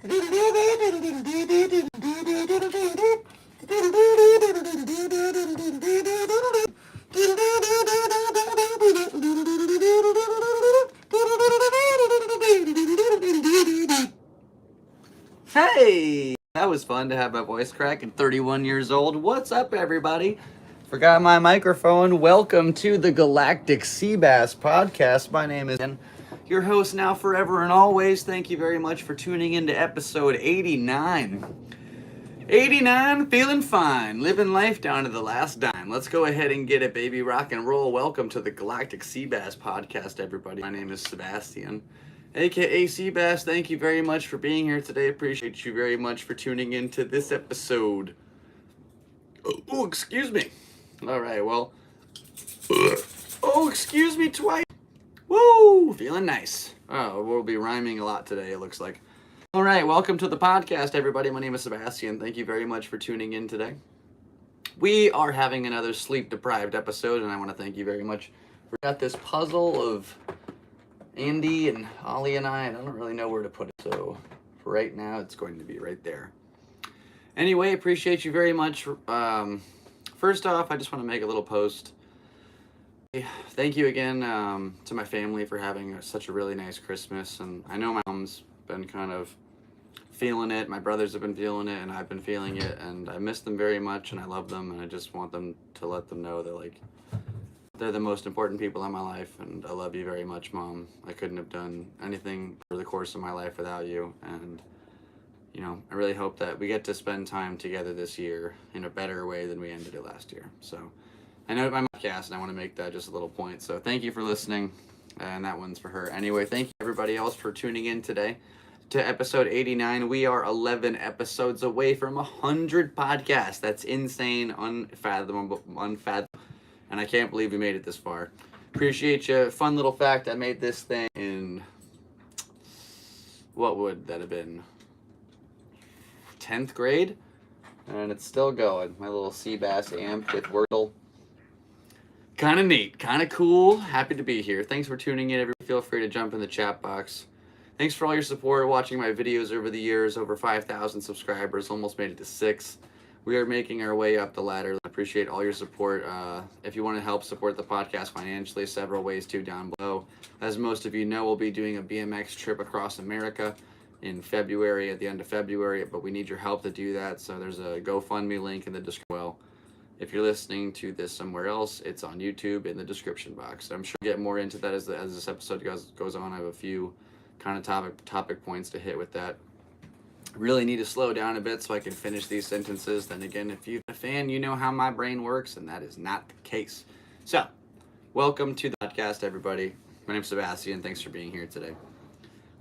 Hey, that was fun to have my voice crack at 31 years old. What's up, everybody? Forgot my microphone. Welcome to the Galactic Seabass Podcast. My name is your host now, forever, and always. Thank you very much for tuning into episode 89. 89, feeling fine, living life down to the last dime. Let's go ahead and get it, baby. Rock and roll. Welcome to the Galactic Seabass Podcast, everybody. My name is Sebastian, aka Seabass. Thank you very much for being here today. Appreciate you very much for tuning in to this episode. Oh, excuse me. All right, well. Oh, excuse me twice. Woo, feeling nice. Oh, we'll be rhyming a lot today, it looks like. All right, welcome to the podcast, everybody. My name is Sebastian. Thank you very much for tuning in today. We are having another sleep-deprived episode, and I want to thank you very much. We got this puzzle of Andy and Ollie and I don't really know where to put it, so for right now, it's going to be right there. Anyway, appreciate you very much. First off, I just want to make a little post. Thank you again to my family for having such a really nice Christmas, and I know my mom's been kind of feeling it, my brothers have been feeling it, and I've been feeling it, and I miss them very much, and I love them, and I just want them to let them know that, like, they're the most important people in my life, and I love you very much, Mom. I couldn't have done anything for the course of my life without you, and, you know, I really hope that we get to spend time together this year in a better way than we ended it last year. So, I know my podcast, and I want to make that just a little point, so thank you for listening, and that one's for her. Anyway, thank you everybody else for tuning in today to episode 89. We are 11 episodes away from 100 podcasts. That's insane, unfathomable, and I can't believe we made it this far. Appreciate you. Fun little fact, I made this thing in, what would that have been, 10th grade? And it's still going. My little Seabass amp with Wordle. Kind of neat, kind of cool. Happy to be here. Thanks for tuning in. Everybody, feel free to jump in the chat box. Thanks for all your support, watching my videos over the years. Over 5,000 subscribers, almost made it to 6. We are making our way up the ladder. I appreciate all your support. If you want to help support the podcast financially, several ways to down below. As most of you know, we'll be doing a BMX trip across America in February, at the end of February, but we need your help to do that. So there's a GoFundMe link in the description. Well, if you're listening to this somewhere else, it's on YouTube in the description box. I'm sure we'll get more into that as this episode goes on. I have a few kind of topic points to hit with that. Really need to slow down a bit so I can finish these sentences. Then again, if you're a fan, you know how my brain works, and that is not the case. So, welcome to the podcast, everybody. My name's Sebastian. Thanks for being here today.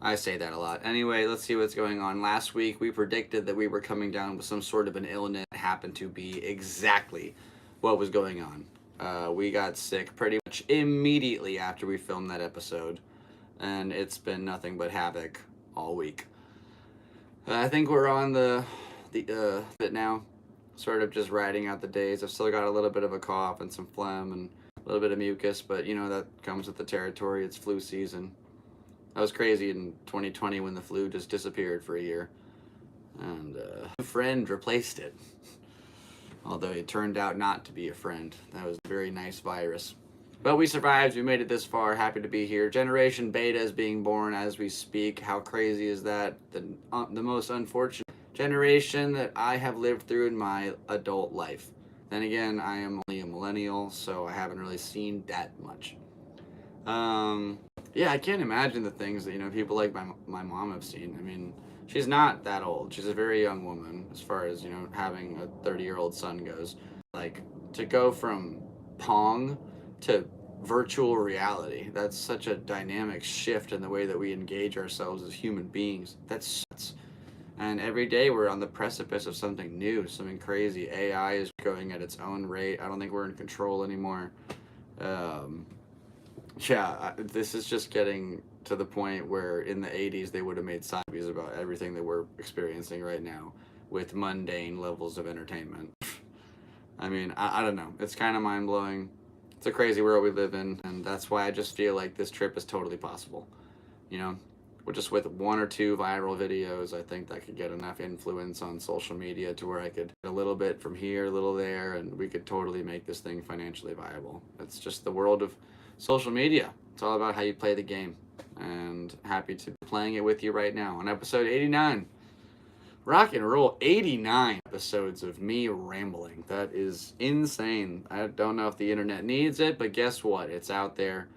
I say that a lot. Anyway, let's see what's going on. Last week, we predicted that we were coming down with some sort of an illness. It happened to be exactly what was going on. We got sick pretty much immediately after we filmed that episode, and it's been nothing but havoc all week. I think we're on the bit now, sort of just riding out the days. I've still got a little bit of a cough and some phlegm and a little bit of mucus, but you know, that comes with the territory. It's flu season. That was crazy in 2020 when the flu just disappeared for a year, and a friend replaced it. Although it turned out not to be a friend. That was a very nice virus. But we survived. We made it this far. Happy to be here. Generation Beta is being born as we speak. How crazy is that? The most unfortunate generation that I have lived through in my adult life. Then again, I am only a millennial, so I haven't really seen that much. Yeah, I can't imagine the things that, you know, people like my mom have seen. I mean, she's not that old. She's a very young woman as far as, you know, having a 30-year-old son goes. Like, to go from Pong to virtual reality, that's such a dynamic shift in the way that we engage ourselves as human beings. That's, and every day we're on the precipice of something new, something crazy. AI is going at its own rate. I don't think we're in control anymore. Yeah, this is just getting to the point where in the 80s they would have made sci movies about everything that we're experiencing right now with mundane levels of entertainment. I mean, I don't know. It's kind of mind-blowing. It's a crazy world we live in, and that's why I just feel like this trip is totally possible. You know, just with 1 or 2 viral videos, I think that could get enough influence on social media to where I could get a little bit from here, a little there, and we could totally make this thing financially viable. It's just the world of social media. It's all about how you play the game. And happy to be playing it with you right now on episode 89. Rock and roll, 89 episodes of me rambling. That is insane. I don't know if the internet needs it, but guess what? It's out there,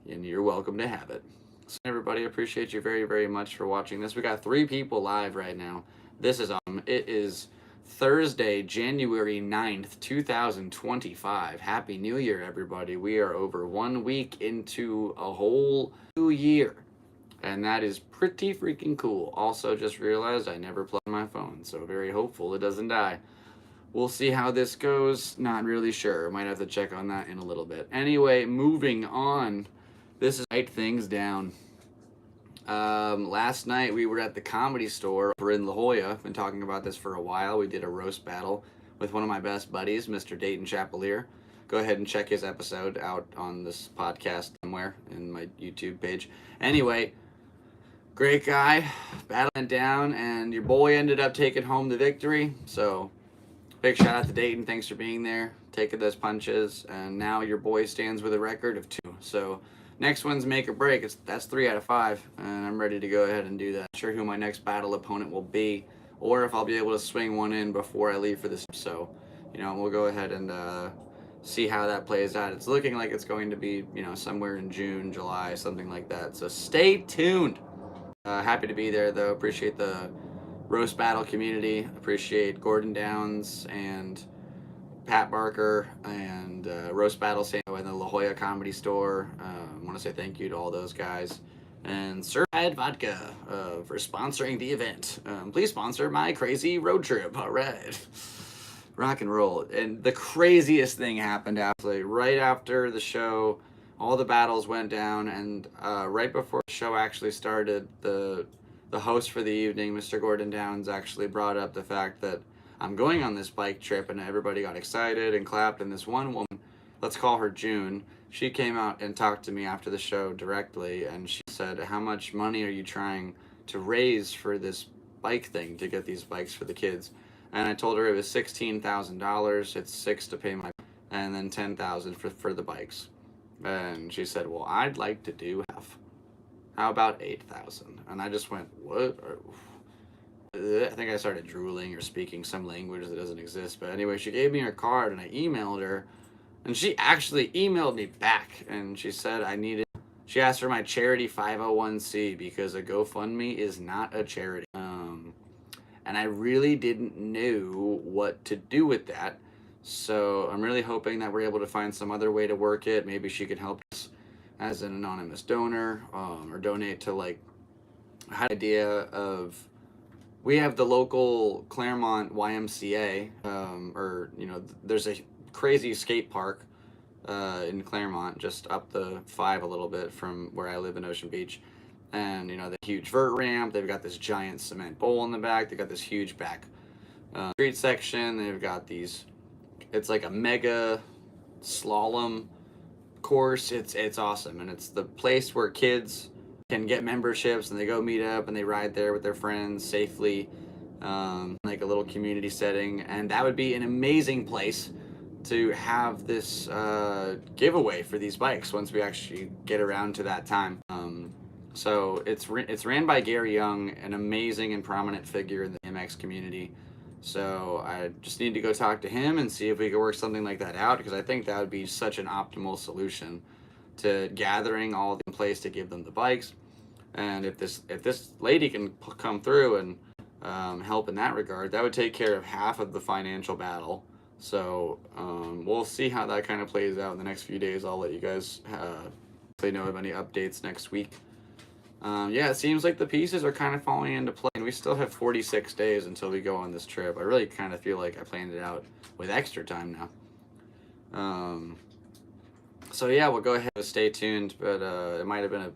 and you're welcome to have it. So everybody, appreciate you very, very much for watching this. We got 3 people live right now. This is it is Thursday, January 9th, 2025. Happy New Year, everybody. We are over 1 week into a whole new year. And that is pretty freaking cool. Also, just realized I never plugged my phone, so very hopeful it doesn't die. We'll see how this goes. Not really sure. Might have to check on that in a little bit. Anyway, moving on. This is Write Things Down. Last night we were at the Comedy Store over in La Jolla. I've been talking about this for a while. We did a roast battle with one of my best buddies, Mr. Dayton Chapelier. Go ahead and check his episode out on this podcast somewhere in my YouTube page. Anyway, great guy. Battle went down, and your boy ended up taking home the victory. So, big shout out to Dayton. Thanks for being there, taking those punches. And now your boy stands with a record of 2. So, next one's make or break. That's 3 out of 5, and I'm ready to go ahead and do that. Not sure who my next battle opponent will be, or if I'll be able to swing one in before I leave for this. So, we'll go ahead and see how that plays out. It's looking like it's going to be, somewhere in June, July, something like that. So stay tuned. Happy to be there, though. Appreciate the roast battle community. Appreciate Gordon Downs and Pat Barker and Roast Battle San and the La Jolla Comedy Store. I want to say thank you to all those guys. And Certified Vodka for sponsoring the event. Please sponsor my crazy road trip. All right. Rock and roll. And the craziest thing happened actually right after the show. All the battles went down, and right before the show actually started, the host for the evening, Mr. Gordon Downs, actually brought up the fact that I'm going on this bike trip, and everybody got excited and clapped, and this one woman, let's call her June, she came out and talked to me after the show directly, and she said, how much money are you trying to raise for this bike thing to get these bikes for the kids? And I told her it was $16,000, it's $6,000 to pay my, and then $10,000 for the bikes. And she said, well, I'd like to do half. How about $8,000? And I just went, what? I think I started drooling or speaking some language that doesn't exist. But anyway, she gave me her card, and I emailed her. And she actually emailed me back. And she said she asked for my charity 501c because a GoFundMe is not a charity. And I really didn't know what to do with that. So I'm really hoping that we're able to find some other way to work it. Maybe she could help us as an anonymous donor, or donate to I had an idea of, we have the local Claremont YMCA, there's a crazy skate park in Claremont, just up the 5 a little bit from where I live in Ocean Beach. And, the huge vert ramp, they've got this giant cement bowl in the back, they've got this huge back street section, they've got these, it's like a mega slalom course. It's awesome, and it's the place where kids can get memberships and they go meet up and they ride there with their friends safely, like a little community setting. And that would be an amazing place to have this giveaway for these bikes once we actually get around to that time. So it's ran by Gary Young, an amazing and prominent figure in the MX community. So I just need to go talk to him and see if we can work something like that out, because I think that would be such an optimal solution to gathering all in place to give them the bikes. And if this lady can come through and help in that regard, that would take care of half of the financial battle. So we'll see how that kind of plays out in the next few days. I'll let you guys know of any updates next week. It seems like the pieces are kind of falling into play, and we still have 46 days until we go on this trip. I really kind of feel like I planned it out with extra time now. We'll go ahead and stay tuned, but it might have been a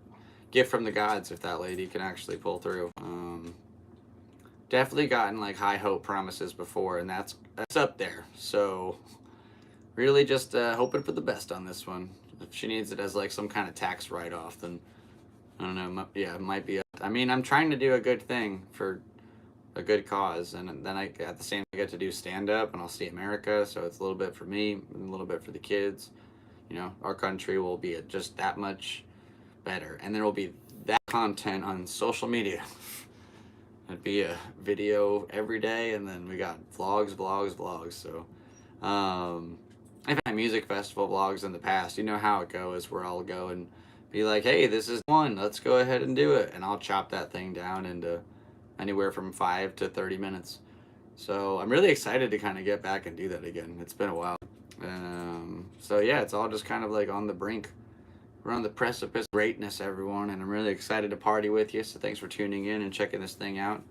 gift from the gods if that lady can actually pull through. Definitely gotten high hope promises before, and that's up there. So really just hoping for the best on this one. If she needs it as some kind of tax write-off, then I don't know. It might be I mean, I'm trying to do a good thing for a good cause, and then I at the same I get to do stand up, and I'll see America, so it's a little bit for me and a little bit for the kids. You know, our country will be just that much better, and there will be that content on social media. It'd be a video every day, and then we got vlogs. So, I've had music festival vlogs in the past. You know how it goes, where I'll go and be like, "Hey, this is one. Let's go ahead and do it," and I'll chop that thing down into anywhere from 5 to 30 minutes. So I'm really excited to kind of get back and do that again. It's been a while. So yeah, it's all just kind of like on the brink. We're on the precipice of greatness, everyone, and I'm really excited to party with you. So thanks for tuning in and checking this thing out.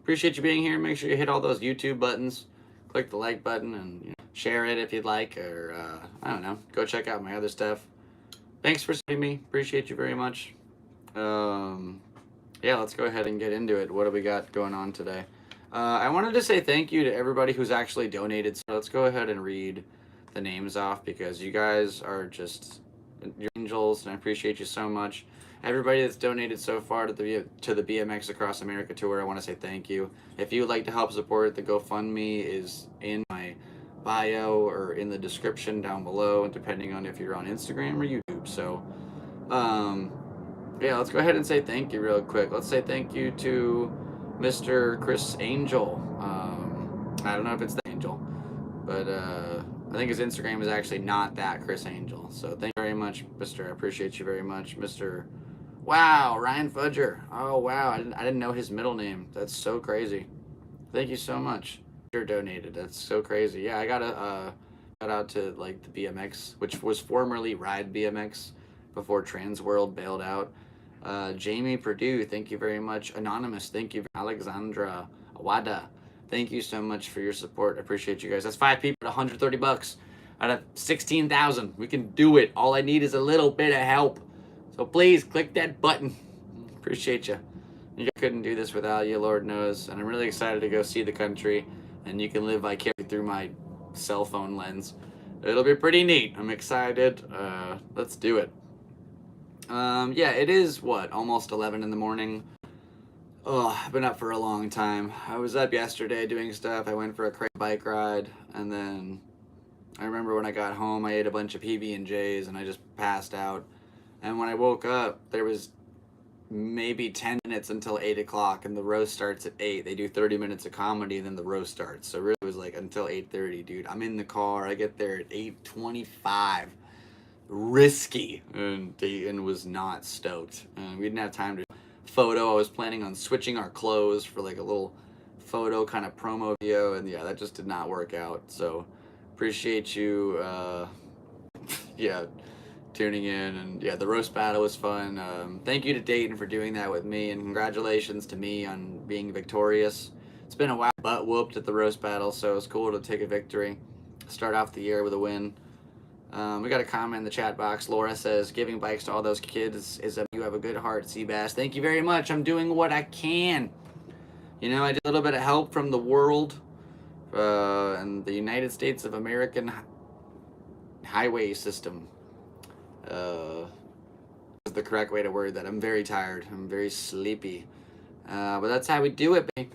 Appreciate you being here. Make sure you hit all those YouTube buttons, click the like button, and share it if you'd like, or I don't know, go check out my other stuff. Thanks for seeing me. Appreciate you very much. Yeah, let's go ahead and get into it. What do we got going on today? I wanted to say thank you to everybody who's actually donated. So let's go ahead and read the names off, because you guys are just your angels, and I appreciate you so much. Everybody that's donated so far to the BMX Across America tour, I want to say thank you. If you would like to help support, the GoFundMe is in my bio or in the description down below, depending on if you're on Instagram or YouTube. So, yeah, let's go ahead and say thank you real quick. Let's say thank you to Mr. Chris Angel. I don't know if it's the Angel, but I think his Instagram is actually not that Chris Angel. So thank you very much, Mr. I appreciate you very much, Mr. Wow, Ryan Fudger. Oh wow, I didn't know his middle name. That's so crazy. Thank you so much. You're donated. That's so crazy. Yeah, I got a shout out to like the BMX, which was formerly Ride BMX before Trans World bailed out. Jamie Purdue, thank you very much. Anonymous, thank you. Alexandra Awada, thank you so much for your support. I appreciate you guys. That's 5 people at $130 out of 16,000. We can do it. All I need is a little bit of help. So please click that button. Appreciate you. You couldn't do this without you, Lord knows. And I'm really excited to go see the country, and you can live vicariously through my cell phone lens. It'll be pretty neat. I'm excited. Let's do it. Yeah, it is, almost 11 in the morning. Oh, I've been up for a long time. I was up yesterday doing stuff. I went for a crazy bike ride, and then I remember when I got home, I ate a bunch of PB&Js, and I just passed out. And when I woke up, there was maybe 10 minutes until 8 o'clock, and the roast starts at 8. They do 30 minutes of comedy, and then the roast starts. So really it was like until 8:30, dude. I'm in the car. I get there at 8:25. Risky, and Dayton was not stoked. We didn't have time to photo. I was planning on switching our clothes for like a little photo kind of promo video, and yeah, that just did not work out. So appreciate you yeah, tuning in, and yeah, the roast battle was fun. Thank you to Dayton for doing that with me, and congratulations to me on being victorious. It's been a while, butt whooped at the roast battle, so it's cool to take a victory, start off the year with a win. We got a comment in the chat box. Laura says, giving bikes to all those kids you have a good heart, Seabass. Thank you very much. I'm doing what I can. You know, I did a little bit of help from the world and the United States of American highway system. Is the correct way to word that. I'm very tired. I'm very sleepy. But that's how we do it, baby.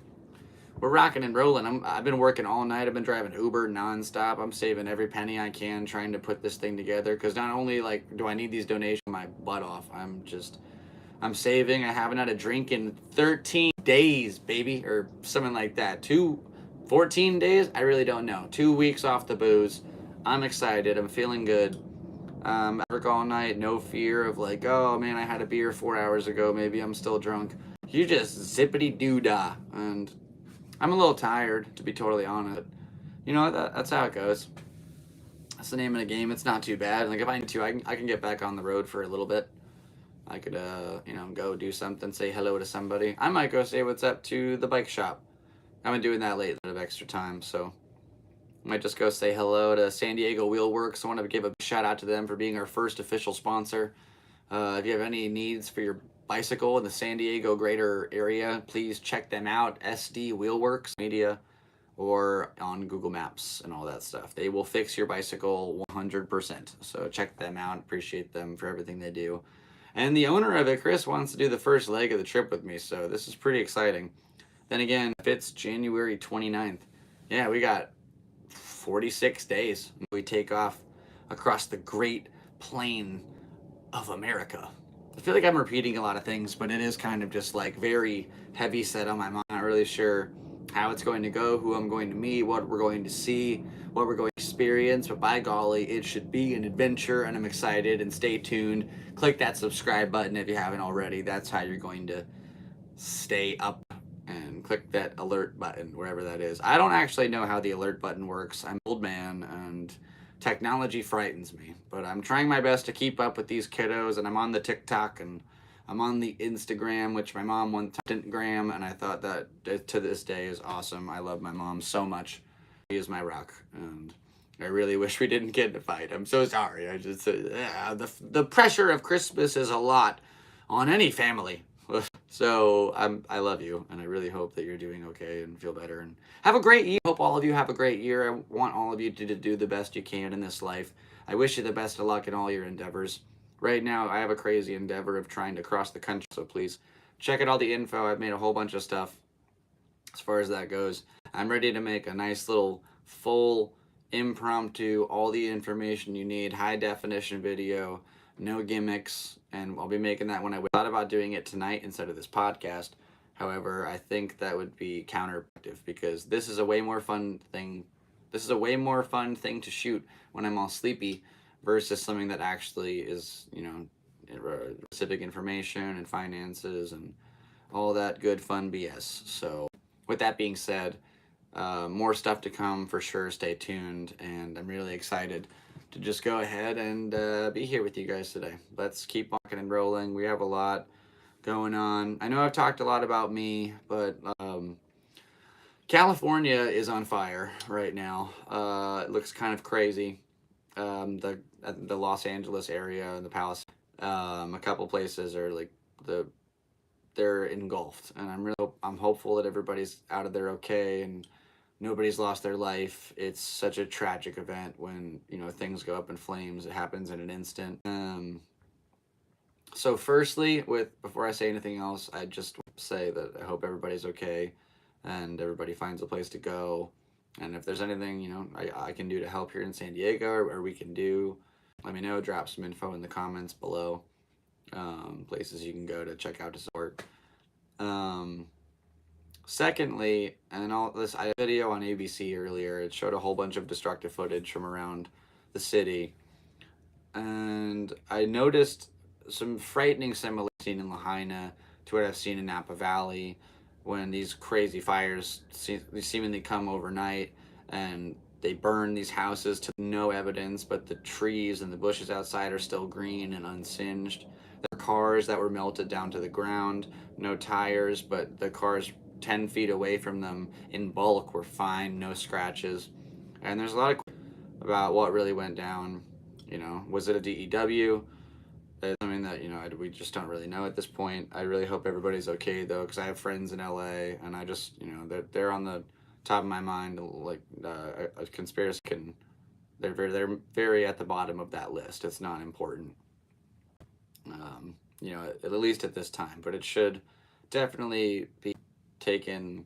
We're rocking and rolling. I've been working all night. I've been driving Uber nonstop. I'm saving every penny I can, trying to put this thing together. Because not only do I need these donations, my butt off. I'm saving. I haven't had a drink in 13 days, baby, or something like that. 14 days? I really don't know. 2 weeks off the booze. I'm excited. I'm feeling good. I work all night. No fear of like, oh man, I had a beer 4 hours ago. Maybe I'm still drunk. You just zippity doo dah, and I'm a little tired, to be totally honest. You know, that's how it goes. That's the name of the game. It's not too bad. Like, if I need to, I can get back on the road for a little bit. I could, go do something, say hello to somebody. I might go say what's up to the bike shop. I've been doing that lately, a bit of extra time, so I might just go say hello to San Diego Wheelworks. I want to give a shout out to them for being our first official sponsor. If you have any needs for your bicycle in the San Diego greater area, please check them out. SD Wheelworks Media, or on Google Maps and all that stuff. They will fix your bicycle 100%. So check them out. Appreciate them for everything they do. And the owner of it, Chris, wants to do the first leg of the trip with me, so this is pretty exciting. Then again, if it's January 29th, yeah, we got 46 days. We take off across the great plain of America. I feel like I'm repeating a lot of things, but it is kind of just like very heavy set on my mind. Not really sure how it's going to go, who I'm going to meet, what we're going to see, what we're going to experience, but by golly, it should be an adventure, and I'm excited. And stay tuned. Click that subscribe button if you haven't already. That's how you're going to stay up, and click that alert button wherever that is. I don't actually know how the alert button works. I'm an old man and technology frightens me, but I'm trying my best to keep up with these kiddos, and I'm on the TikTok and I'm on the Instagram, which my mom once Instagram, and I thought that to this day is awesome. I love my mom so much. She is my rock, and I really wish we didn't get in a fight. I'm so sorry. I just the pressure of Christmas is a lot on any family. So I love you, and I really hope that you're doing okay and feel better and have a great year. Hope all of you have a great year. I want all of you to do the best you can in this life. I wish you the best of luck in all your endeavors. Right now, I have a crazy endeavor of trying to cross the country, so please check out all the info. I've made a whole bunch of stuff as far as that goes. I'm ready to make a nice little full impromptu, all the information you need, high definition video, no gimmicks, and I'll be making that when I thought about doing it tonight instead of this podcast. However, I think that would be counterproductive because this is a way more fun thing. This is a way more fun thing to shoot when I'm all sleepy versus something that actually is, specific information and finances and all that good fun BS. So with that being said, more stuff to come for sure. Stay tuned, and I'm really excited to just go ahead and be here with you guys today. Let's keep walking and rolling. We have a lot going on. I know I've talked a lot about me, but California is on fire right now. It looks kind of crazy. The Los Angeles area and the Palace, a couple places are like they're engulfed, and I'm hopeful that everybody's out of there okay and nobody's lost their life. It's such a tragic event when, things go up in flames. It happens in an instant. So firstly, before I say anything else, I just say that I hope everybody's okay and everybody finds a place to go. And if there's anything, I can do to help here in San Diego or we can do, let me know. Drop some info in the comments below. Places you can go to check out to support. Secondly, and I had a video on ABC earlier. It showed a whole bunch of destructive footage from around the city, and I noticed some frightening similarities seen in Lahaina to what I've seen in Napa Valley when these crazy fires seemingly come overnight and they burn these houses to no evidence, but the trees and the bushes outside are still green and unsinged. There are cars that were melted down to the ground, no tires, but the cars 10 feet away from them in bulk were fine, no scratches. And there's a lot of about what really went down. Was it a DEW? It's something that, we just don't really know at this point. I really hope everybody's okay, though, because I have friends in LA, and I just, they're on the top of my mind, like a conspiracy they're very at the bottom of that list. It's not important, at least at this time, but it should definitely be taken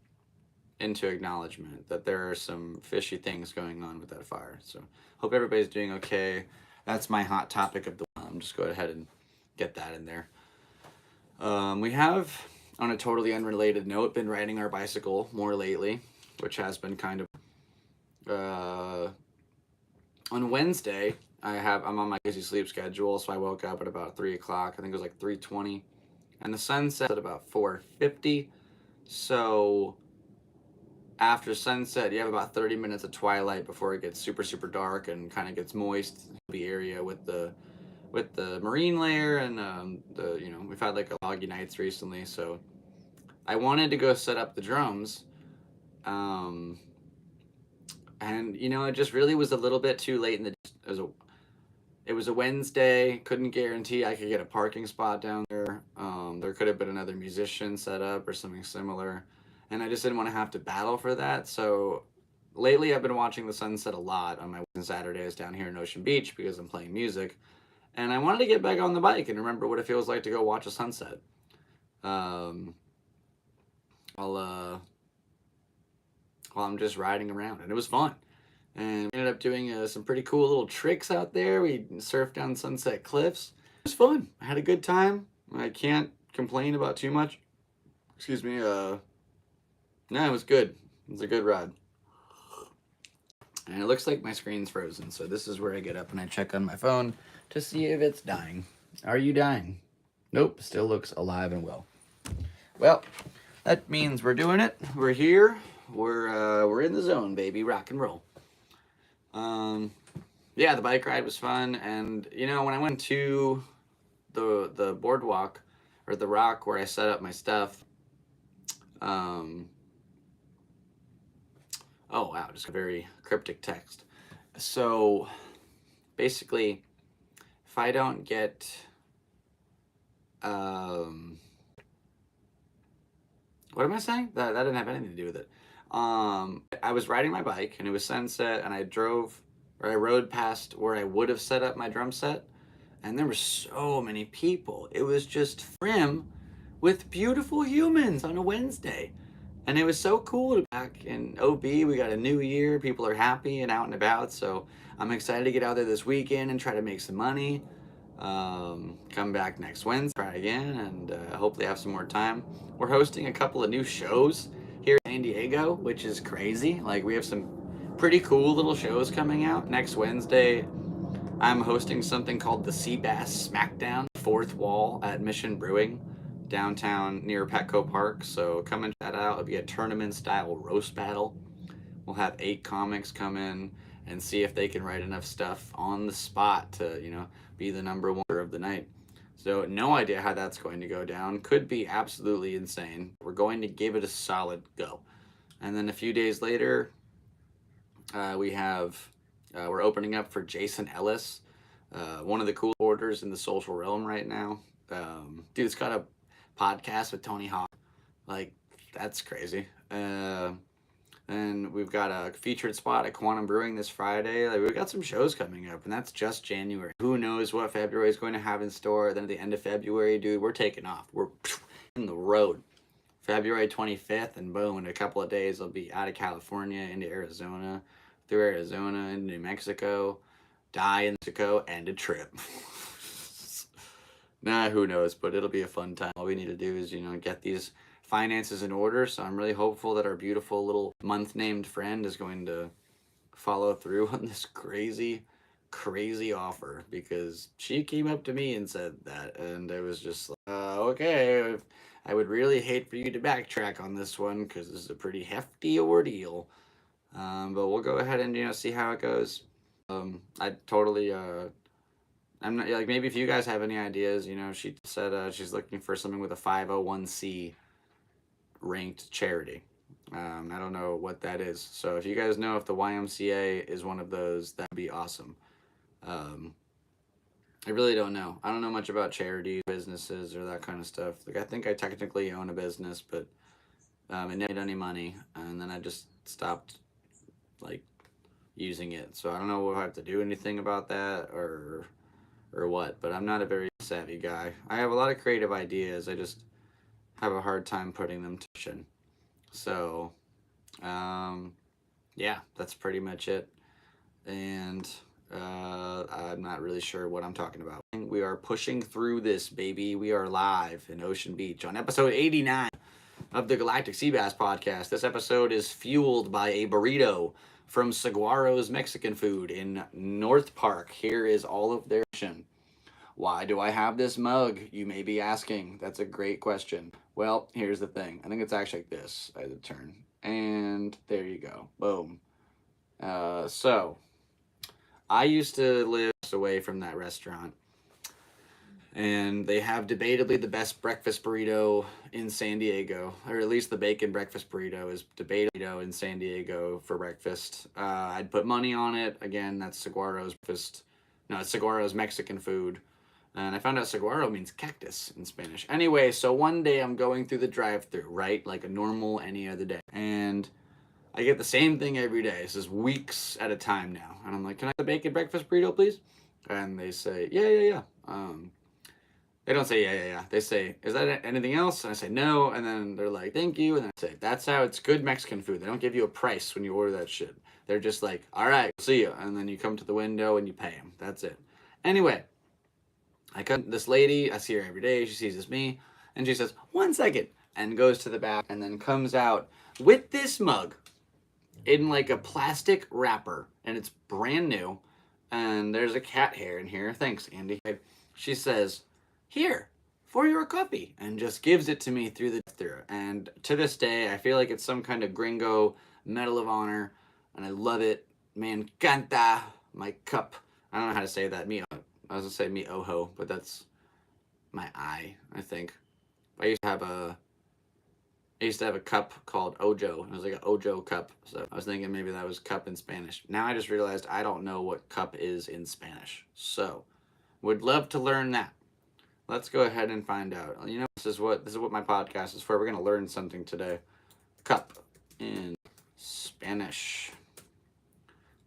into acknowledgement that there are some fishy things going on with that fire. So hope everybody's doing okay. That's my hot topic of the just go ahead and get that in there. We have, on a totally unrelated note, been riding our bicycle more lately, which has been kind of on Wednesday. I'm on my busy sleep schedule, so I woke up at about 3 o'clock. I think it was like 3:20, and the sun set at about 4:50. So after sunset, you have about 30 minutes of twilight before it gets super, super dark and kind of gets moist. The area with the marine layer and we've had like a loggy nights recently. So I wanted to go set up the drums, and it just really was a little bit too late in the. It was a Wednesday. Couldn't guarantee I could get a parking spot down there. There could have been another musician set up or something similar, and I just didn't want to have to battle for that. So lately I've been watching the sunset a lot on my Saturdays down here in Ocean Beach because I'm playing music, And I wanted to get back on the bike and remember what it feels like to go watch a sunset. While I'm just riding around, and it was fun. And we ended up doing some pretty cool little tricks out there. We surfed down Sunset Cliffs. It was fun. I had a good time. I can't complain about too much. Excuse me. No, it was good. It was a good ride. And it looks like my screen's frozen, so this is where I get up and I check on my phone to see if it's dying. Are you dying? Nope, still looks alive and well. Well, that means we're doing it. We're here. We're in the zone, baby. Rock and roll. Yeah, the bike ride was fun, and you know, when I went to the boardwalk or the rock where I set up my stuff, oh wow, just a very cryptic text. So basically, if I don't get what am I saying? That didn't have anything to do with it. I was riding my bike and it was sunset, and I rode past where I would have set up my drum set, and there were so many people. It was just trim with beautiful humans on a Wednesday. And it was so cool to be back in OB. We got a new year. People are happy and out and about. So I'm excited to get out there this weekend and try to make some money. Come back next Wednesday, try again, and hopefully have some more time. We're hosting a couple of new shows here in San Diego, which is crazy. Like, we have some pretty cool little shows coming out. Next Wednesday, I'm hosting something called the Seabass Smackdown, Fourth Wall at Mission Brewing, downtown near Petco Park. So come and check that out. It'll be a tournament-style roast battle. We'll have 8 comics come in and see if they can write enough stuff on the spot to, you know, be the number one of the night. So no idea how that's going to go down. Could be absolutely insane. We're going to give it a solid go. And then a few days later, we're opening up for Jason Ellis, one of the cool orders in the social realm right now. Dude's got a podcast with Tony Hawk. Like, that's crazy. And we've got a featured spot at Quantum Brewing this Friday. Like, we've got some shows coming up, and that's just January. Who knows what February is going to have in store. Then at the end of February, dude, we're taking off. We're in the road. February 25th, and boom, in a couple of days, I'll be out of California into Arizona, through Arizona into New Mexico, die in Mexico, and a trip. Nah, who knows, but it'll be a fun time. All we need to do is, you know, get these finances in order. So I'm really hopeful that our beautiful little month-named friend is going to follow through on this crazy offer, because she came up to me and said that, and I was just like, okay, I would really hate for you to backtrack on this one, because this is a pretty hefty ordeal. But we'll go ahead and, you know, see how it goes. I totally, I'm not, like, maybe if you guys have any ideas, you know, she said she's looking for something with a 501c ranked charity. I don't know what that is. So if you guys know if the YMCA is one of those, that'd be awesome. I really don't know. I don't know much about charities, businesses, or that kind of stuff. Like, I think I technically own a business, but it never made any money, and then I just stopped, like, using it. So I don't know if I have to do anything about that or what, but I'm not a very savvy guy. I have a lot of creative ideas. I just have a hard time putting them to action. So, yeah, that's pretty much it. And I'm not really sure what I'm talking about. We are pushing through this, baby. We are live in Ocean Beach on episode 89 of the Galactic Seabass Podcast. This episode is fueled by a burrito from Saguaro's Mexican Food in North Park. Here is all of their action. Why do I have this mug, you may be asking? That's a great question. Well, here's the thing. I think it's actually like this. I had to turn. And there you go. Boom. So, I used to live away from that restaurant. And they have debatably the best breakfast burrito in San Diego. Or at least the bacon breakfast burrito is debatably in San Diego for breakfast. I'd put money on it. Again, that's Saguaro's breakfast. No, it's Saguaro's Mexican food. And I found out saguaro means cactus in Spanish. Anyway, so one day I'm going through the drive-thru, right? Like a normal any other day. And I get the same thing every day. This is weeks at a time now. And I'm like, can I have a bacon breakfast burrito, please? And they say, yeah. They don't say, yeah. They say, is that anything else? And I say, no. And then they're like, thank you. And then I say, that's how it's good Mexican food. They don't give you a price when you order that shit. They're just like, all right, see you. And then you come to the window and you pay them. That's it. Anyway, this lady, I see her every day. She sees it's me. And she says, 1 second. And goes to the back and then comes out with this mug in like a plastic wrapper. And it's brand new. And there's a cat hair in here. Thanks, Andy. She says, here, for your coffee. And just gives it to me through. And to this day, I feel like it's some kind of gringo Medal of Honor. And I love it. Me encanta my cup. I don't know how to say that. I was going to say mi ojo, but that's my eye, I think. I used to have a cup called Ojo. It was like an Ojo cup. So I was thinking maybe that was cup in Spanish. Now I just realized I don't know what cup is in Spanish. So would love to learn that. Let's go ahead and find out. You know, this is what my podcast is for. We're going to learn something today. Cup in Spanish.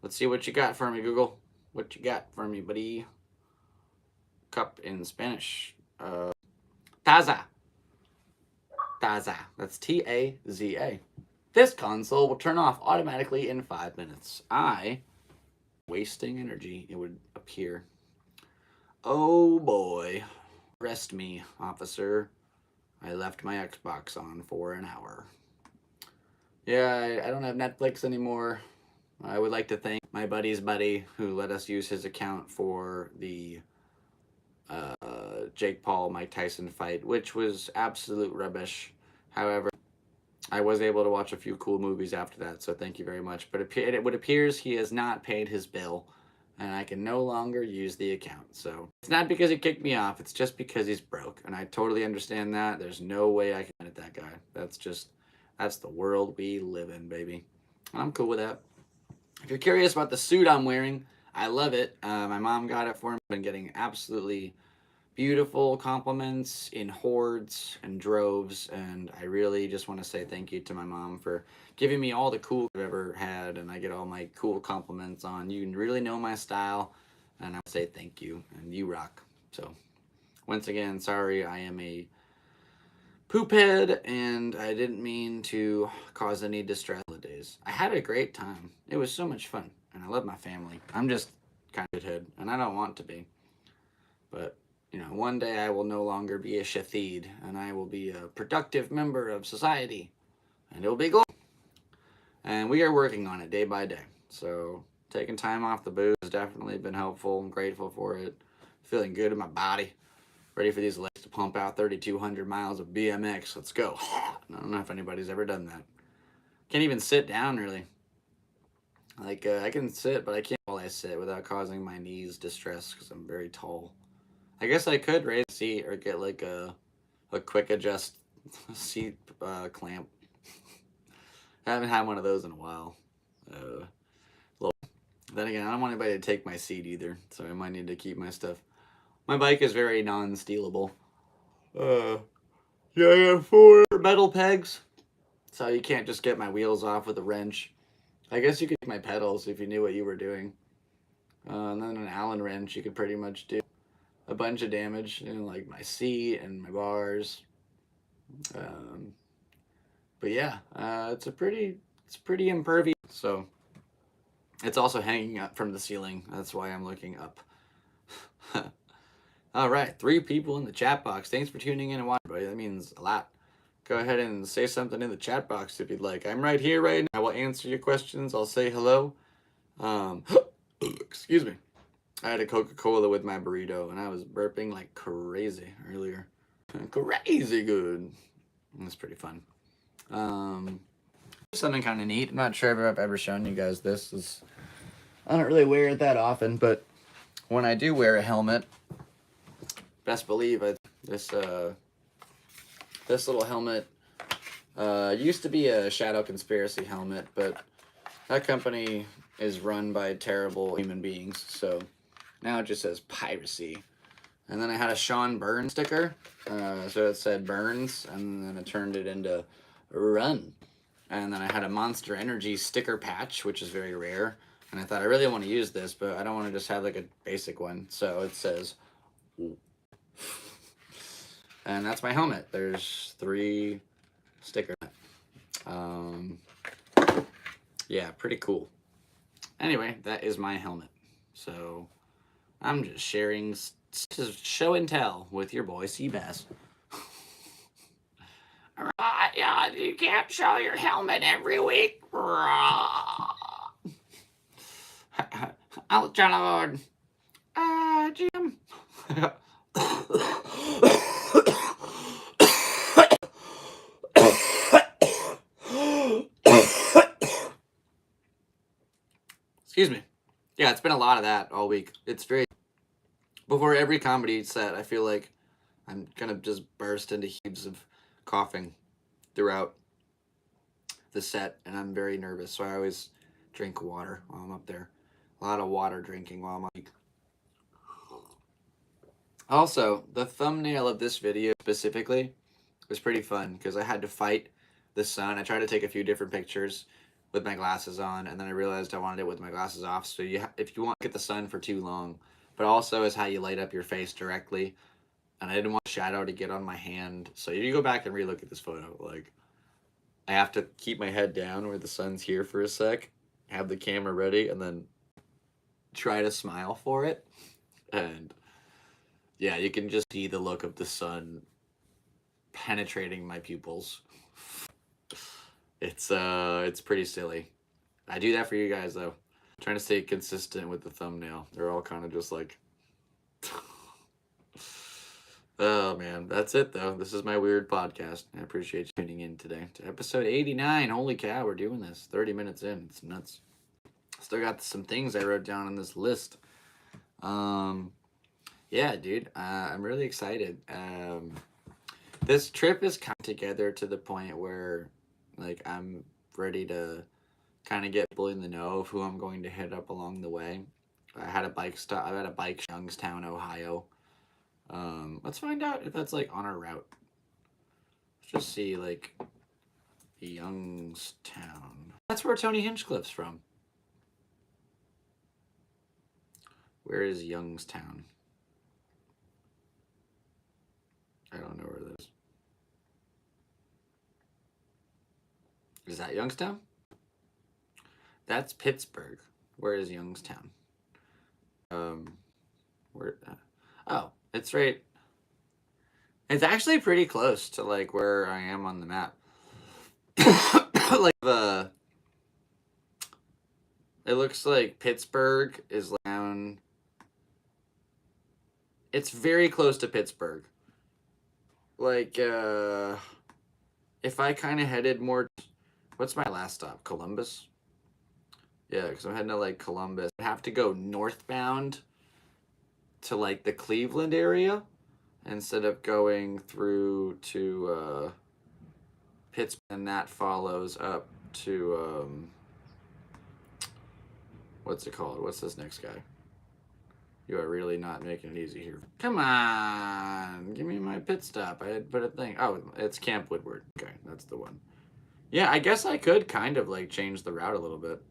Let's see what you got for me, Google. What you got for me, buddy? Cup in Spanish. Taza. Taza. That's T-A-Z-A. This console will turn off automatically in 5 minutes. Wasting energy, it would appear. Oh boy. Arrest me, officer. I left my Xbox on for an hour. Yeah, I don't have Netflix anymore. I would like to thank my buddy's buddy who let us use his account for the Jake Paul, Mike Tyson fight, which was absolute rubbish. However, I was able to watch a few cool movies after that, so thank you very much. But it appears he has not paid his bill, and I can no longer use the account. So it's not because he kicked me off, it's just because he's broke, and I totally understand that. There's no way I can edit that guy. That's the world we live in, baby. And I'm cool with that. If you're curious about the suit I'm wearing, I love it. My mom got it for me. I've been getting absolutely beautiful compliments in hordes and droves, and I really just want to say thank you to my mom for giving me all the cool I've ever had, and I get all my cool compliments on you really know my style, and I say thank you, and you rock. So once again, sorry I am a poop head, and I didn't mean to cause any distress the days. I had a great time. It was so much fun, and I love my family. I'm just kind of a shithead, and I don't want to be. But, you know, one day I will no longer be a shithid, and I will be a productive member of society, and it will be glorious. And we are working on it day by day. So taking time off the booze has definitely been helpful. I'm grateful for it. Feeling good in my body. Ready for these legs to pump out 3,200 miles of BMX. Let's go. I don't know if anybody's ever done that. Can't even sit down, really. Like, I can sit, but I can't while I sit without causing my knees distress because I'm very tall. I guess I could raise a seat or get, like, a quick adjust seat clamp. I haven't had one of those in a while. Then again, I don't want anybody to take my seat either, so I might need to keep my stuff. My bike is very non-stealable. Yeah, I have 4 metal pegs, so you can't just get my wheels off with a wrench. I guess you could take my pedals if you knew what you were doing. And then an Allen wrench, you could pretty much do a bunch of damage, you know, like my seat and my bars. But yeah, it's pretty impervious. So it's also hanging up from the ceiling. That's why I'm looking up. All right, 3 people in the chat box. Thanks for tuning in and watching, buddy. That means a lot. Go ahead and say something in the chat box if you'd like. I'm right here right now. I will answer your questions. I'll say hello. Excuse me. I had a Coca-Cola with my burrito, and I was burping like crazy earlier. Crazy good. That's pretty fun. Something kind of neat. I'm not sure if I've ever shown you guys this. I don't really wear it that often, but when I do wear a helmet, best believe this little helmet used to be a Shadow Conspiracy helmet, but that company is run by terrible human beings, so now it just says piracy. And then I had a Sean Burns sticker, so it said Burns, and then it turned it into Run. And then I had a Monster Energy sticker patch, which is very rare. And I thought I really want to use this, but I don't want to just have like a basic one. So it says, and that's my helmet. There's 3 stickers. Yeah, pretty cool. Anyway, that is my helmet. So I'm just sharing show and tell with your boy Seabass. Yeah, you can't show your helmet every week. Ouch, Lord. Jim. Excuse me. Yeah, it's been a lot of that all week. It's very... Before every comedy set, I feel like I'm gonna just burst into heaps of coughing throughout the set, and I'm very nervous, so I always drink water while I'm up there. A lot of water drinking while I'm up. Also, the thumbnail of this video specifically was pretty fun because I had to fight the sun. I tried to take a few different pictures with my glasses on, and then I realized I wanted it with my glasses off. So if you want to get the sun for too long, but also is how you light up your face directly. And I didn't want shadow to get on my hand. So you go back and relook at this photo. Like, I have to keep my head down where the sun's here for a sec, have the camera ready, and then try to smile for it. And yeah, you can just see the look of the sun penetrating my pupils. It's pretty silly. I do that for you guys though. I'm trying to stay consistent with the thumbnail. They're all kind of just like oh man, that's it though. This is my weird podcast. I appreciate you tuning in today to episode 89. Holy cow, we're doing this 30 minutes in. It's nuts. Still got some things I wrote down on this list. Yeah, dude, I'm really excited. This trip is kind of together to the point where, like, I'm ready to kind of get people in the know of who I'm going to hit up along the way. I had a bike stop. I had a bike Youngstown, Ohio. Let's find out if that's like on our route. Let's just see, like, Youngstown. That's where Tony Hinchcliffe's from. Where is Youngstown? I don't know where that is. Is that Youngstown? That's Pittsburgh. Where is Youngstown? Where? Oh, it's right. It's actually pretty close to like where I am on the map. Like it looks like Pittsburgh is down. It's very close to Pittsburgh. Like if I kind of headed more, what's my last stop? Columbus. Yeah, because I'm heading to like Columbus. I have to go northbound to like the Cleveland area instead of going through to Pittsburgh, and that follows up to what's it called? What's this next guy? You are really not making it easy here. Come on, give me my pit stop. I had put a thing. Oh, it's Camp Woodward. Okay, that's the one. Yeah, I guess I could kind of like change the route a little bit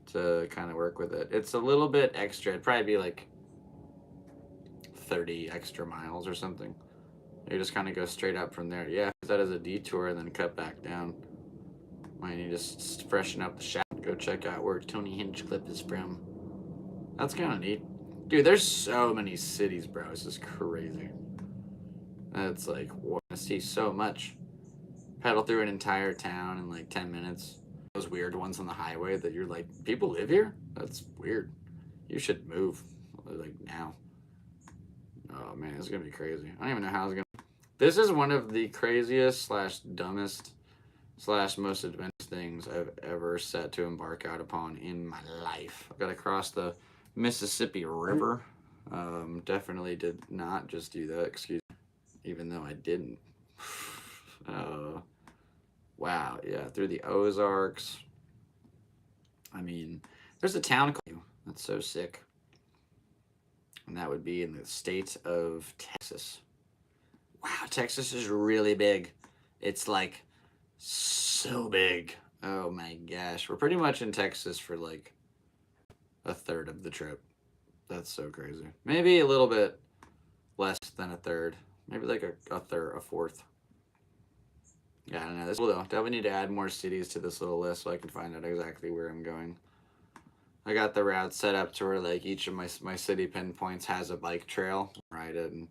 to kind of work with it. It's a little bit extra. It'd probably be like 30 extra miles or something. You just kind of go straight up from there. Yeah, that is a detour and then cut back down. Might need to just freshen up the shop. Go check out where Tony Hinchcliffe is from. That's kind of neat. Dude, there's so many cities, bro. This is crazy. That's like, wow, I see so much. Pedal through an entire town in like 10 minutes. Those weird ones on the highway that you're like, people live here? That's weird. You should move, like, now. Oh, man, it's going to be crazy. I don't even know how it's going to... This is one of the craziest / dumbest / most adventurous things I've ever set to embark out upon in my life. I've got to cross the Mississippi River. Definitely did not just do that, excuse me, even though I didn't. Wow, yeah, through the Ozarks. I mean, there's a town called... That's so sick. And that would be in the state of Texas. Wow, Texas is really big. It's like so big. Oh my gosh. We're pretty much in Texas for like a third of the trip. That's so crazy. Maybe a little bit less than a third. Maybe like a third, a fourth. Yeah, I don't know. This cool though. Definitely need to add more cities to this little list so I can find out exactly where I'm going. I got the route set up to where like each of my city pinpoints has a bike trail. Ride it, and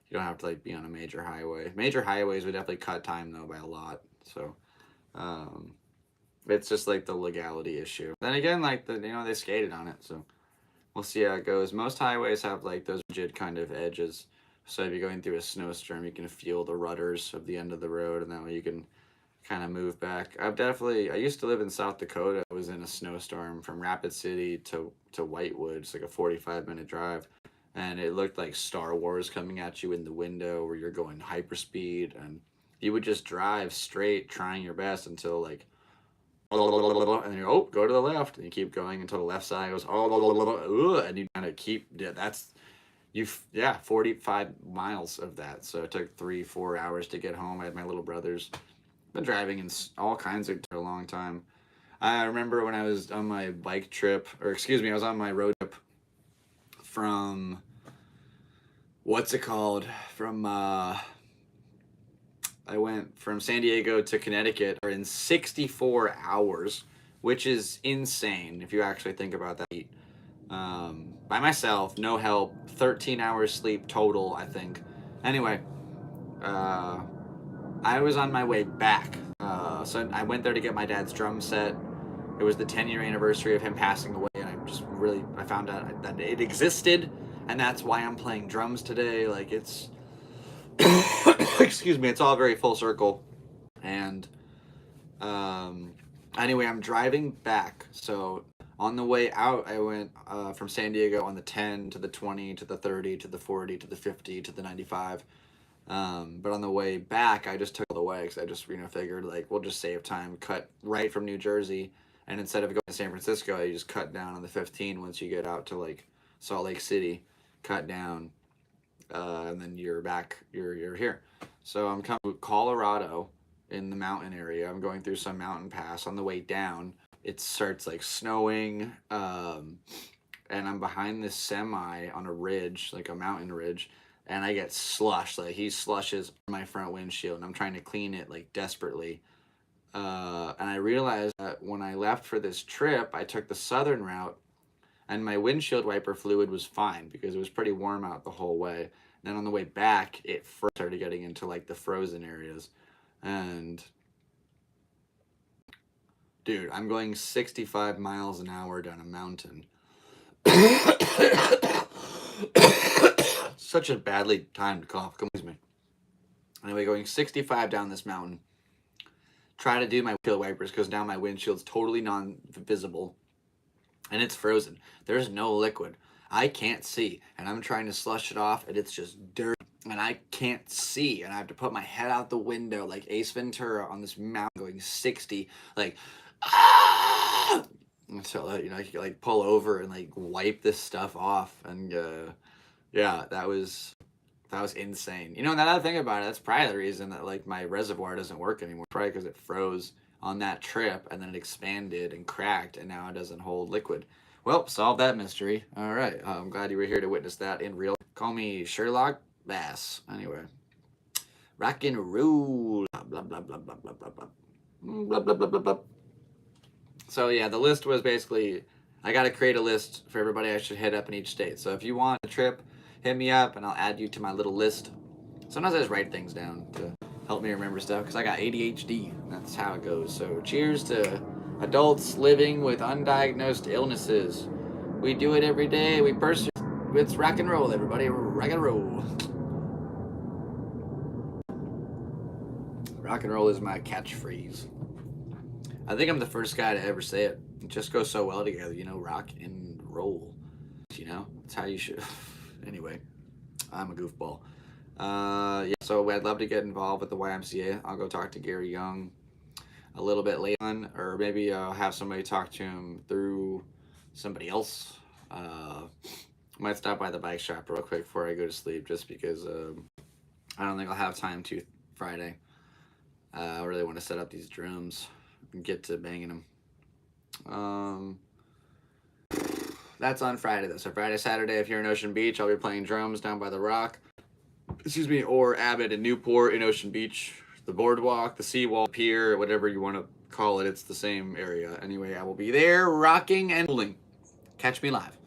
you don't have to like be on a major highway. Major highways would definitely cut time though by a lot. So it's just like the legality issue. Then again, like they skated on it, so we'll see how it goes. Most highways have like those rigid kind of edges. So if you're going through a snowstorm, you can feel the rudders of the end of the road, and that way you can kind of move back. I used to live in South Dakota. I was in a snowstorm from Rapid City to Whitewood. It's like a 45-minute drive. And it looked like Star Wars coming at you in the window where you're going hyperspeed. And you would just drive straight, trying your best until like, and you go to the left. And you keep going until the left side goes, and you kind of keep, 45 miles of that. So it took 3-4 hours to get home. I had my little brothers. Been driving in all kinds of for a long time. I remember when I was on my bike trip, I was on my road trip from, I went from San Diego to Connecticut in 64 hours, which is insane if you actually think about that. By myself, no help, 13 hours sleep total, I think. Anyway, I was on my way back. So I went there to get my dad's drum set. It was the 10-year anniversary of him passing away, and I found out that it existed, and that's why I'm playing drums today. Like, it's, excuse me, it's all very full circle. And anyway, I'm driving back. So on the way out, I went from San Diego on the 10 to the 20 to the 30 to the 40 to the 50 to the 95. But on the way back, I just took all the way because I just figured like we'll just save time. Cut right from New Jersey, and instead of going to San Francisco, you just cut down on the 15 once you get out to like Salt Lake City, cut down, and then you're back. You're here. So I'm coming to Colorado in the mountain area. I'm going through some mountain pass. On the way down, it starts like snowing, and I'm behind this semi on a ridge, like a mountain ridge. And I get slushed, like he slushes my front windshield, and I'm trying to clean it like desperately. And I realized that when I left for this trip, I took the southern route, and my windshield wiper fluid was fine because it was pretty warm out the whole way. And then on the way back, it first started getting into like the frozen areas. And dude, I'm going 65 miles an hour down a mountain. Such a badly timed cough. Excuse me. Anyway, going 65 down this mountain. Try to do my windshield wipers because now my windshield's totally non-visible. And it's frozen. There's no liquid. I can't see. And I'm trying to slush it off, and it's just dirt. And I can't see. And I have to put my head out the window like Ace Ventura on this mountain going 60. Like, ah! And so, I could like pull over and like wipe this stuff off. And, yeah, that was insane. Now that I think about it, that's probably the reason that like my reservoir doesn't work anymore. Probably because it froze on that trip and then it expanded and cracked and now it doesn't hold liquid. Well, solved that mystery. All right, I'm glad you were here to witness that in real. Call me Sherlock Bass. Anyway, rock and roll. Blah blah blah blah blah blah blah blah blah blah blah blah. So yeah, the list was basically I got to create a list for everybody I should hit up in each state. So if you want a trip, hit me up and I'll add you to my little list. Sometimes I just write things down to help me remember stuff because I got ADHD. That's how it goes. So cheers to adults living with undiagnosed illnesses. We do it every day. We persevere. It's rock and roll, everybody. Rock and roll. Rock and roll is my catchphrase. I think I'm the first guy to ever say it. It just goes so well together, rock and roll. That's how you should. Anyway, I'm a goofball. Yeah, so I'd love to get involved with the YMCA. I'll go talk to Gary Young a little bit later on, or maybe I'll have somebody talk to him through somebody else. Might stop by the bike shop real quick before I go to sleep, just because I don't think I'll have time to Friday. I really want to set up these drums and get to banging them. That's on Friday, though. So Friday, Saturday, if you're in Ocean Beach, I'll be playing drums down by the Rock. Excuse me, or Abbott in Newport in Ocean Beach. The boardwalk, the seawall, pier, whatever you want to call it. It's the same area. Anyway, I will be there rocking and rolling. Catch me live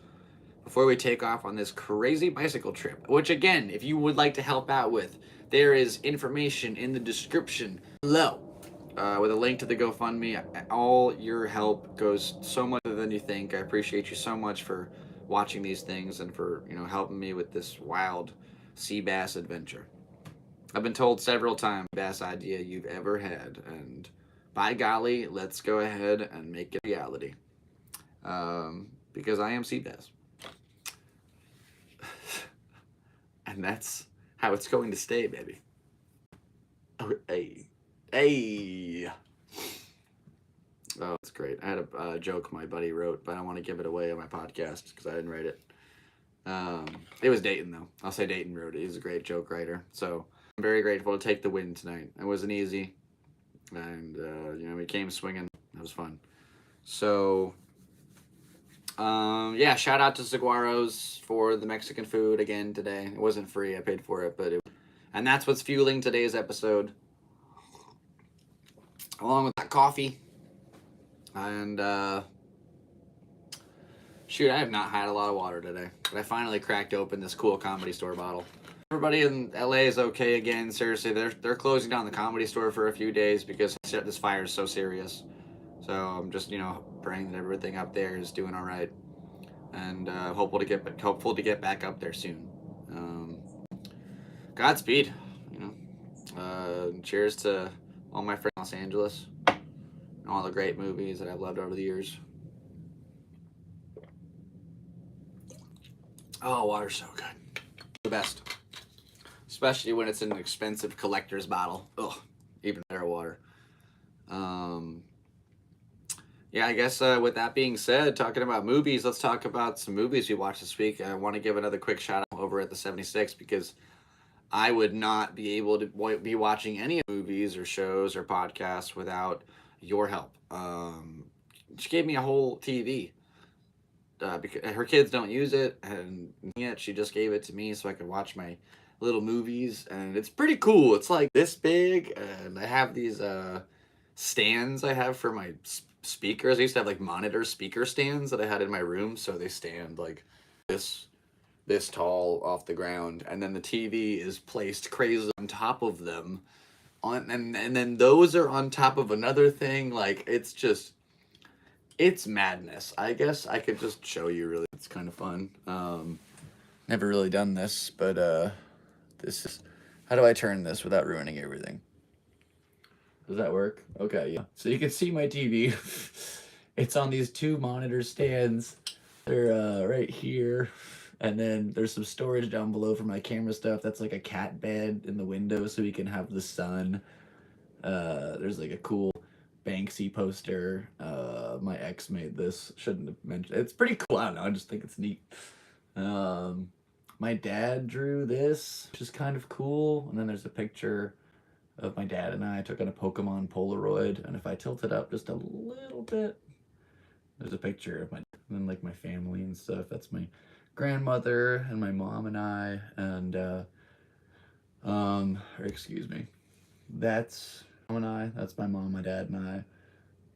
before we take off on this crazy bicycle trip, which again, if you would like to help out with, there is information in the description below with a link to the GoFundMe. All your help goes so much further than you think. I appreciate you so much for watching these things and for, helping me with this wild sea bass adventure. I've been told several times, best idea you've ever had, and by golly, let's go ahead and make it a reality. Because I am sea bass. And that's how it's going to stay, baby. Oh, hey. Oh, it's great. I had a joke my buddy wrote, but I don't want to give it away on my podcast because I didn't write it. It was Dayton, though. I'll say Dayton wrote it. He's a great joke writer. So I'm very grateful to take the win tonight. It wasn't easy. And, we came swinging. It was fun. So, shout out to Saguaros for the Mexican food again today. It wasn't free. I paid for it, and that's what's fueling today's episode. Along with that coffee. And, I have not had a lot of water today. But I finally cracked open this cool Comedy Store bottle. Everybody in LA is okay again. Seriously, they're closing down the Comedy Store for a few days because this fire is so serious. So I'm just, praying that everything up there is doing all right. And hopeful to get back up there soon. Godspeed, cheers to all my friends in Los Angeles. And all the great movies that I've loved over the years. Oh, water's so good. The best. Especially when it's in an expensive collector's bottle. Ugh, even better water. I guess with that being said, talking about movies, let's talk about some movies we watched this week. I want to give another quick shout out over at the 76 because I would not be able to be watching any movies or shows or podcasts without your help. She gave me a whole TV. Because her kids don't use it, and yet she just gave it to me so I could watch my little movies, and it's pretty cool. It's like this big, and I have these stands I have for my speakers. I used to have like monitor speaker stands that I had in my room, so they stand like this tall off the ground, and then the TV is placed crazy on top of them, and then those are on top of another thing. Like it's madness. I guess I could just show you, really. It's kind of fun. Never really done this, but this is... How do I turn this without ruining everything? Does that work? Okay, yeah. So you can see my TV. It's on these two monitor stands. They're right here. And then there's some storage down below for my camera stuff. That's like a cat bed in the window so we can have the sun. There's like a cool Banksy poster. My ex made this. Shouldn't have mentioned it. It's pretty cool. I don't know. I just think it's neat. My dad drew this, which is kind of cool. And then there's a picture of my dad and I took on a Pokemon Polaroid. And if I tilt it up just a little bit, there's a picture of my family and stuff. That's my grandmother and my mom and I. And that's that's my mom, my dad, and